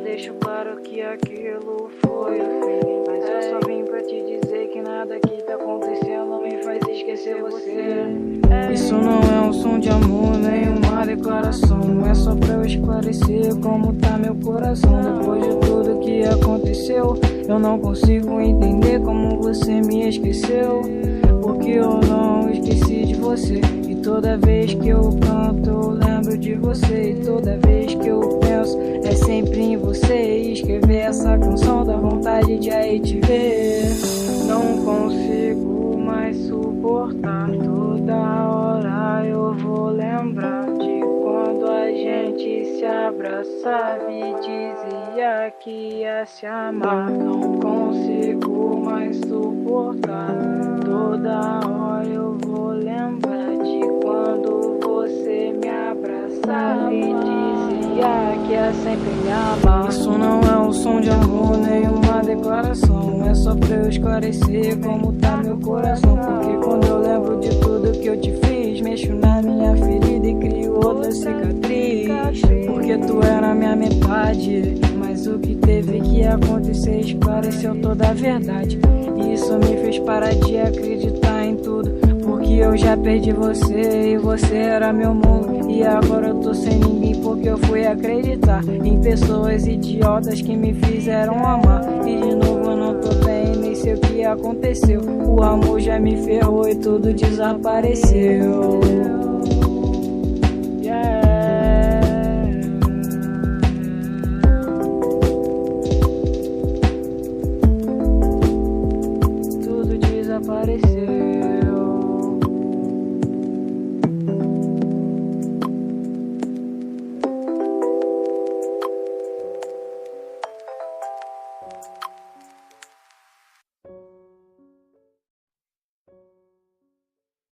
Deixo claro que aquilo foi o fim, mas eu só vim pra te dizer que nada que tá acontecendo me faz esquecer você. Isso não é um som de amor, nem uma declaração, é só pra eu esclarecer como tá meu coração. Depois de tudo que aconteceu, eu não consigo entender como você me esqueceu, porque eu não esqueci de você. E toda vez que eu canto eu lembro de você, e toda vez que eu penso é sempre em você. E escrever essa canção dá vontade de aí te ver. Não consigo mais suportar, toda hora eu vou lembrar de quando a gente se abraçava e dizia que ia se amar. Não consigo mais suportar, toda hora eu vou lembrar de quando você me abraçava e dizia que ia sempre me amar. Isso não é um som de amor, nem uma declaração, é só pra eu esclarecer como tá meu coração. Porque quando eu lembro de tudo que eu te fiz, mexo na minha ferida e crio outra cicatriz. Porque tu era minha metade, mas o que teve que acontecer esclareceu toda a verdade. E isso me fez parar de acreditar em tudo, porque eu já perdi você e você era meu mundo. E agora eu tô sem ninguém porque eu fui acreditar em pessoas idiotas que me fizeram amar. E de novo eu não tô bem, nem sei o que aconteceu. O amor já me ferrou e tudo desapareceu.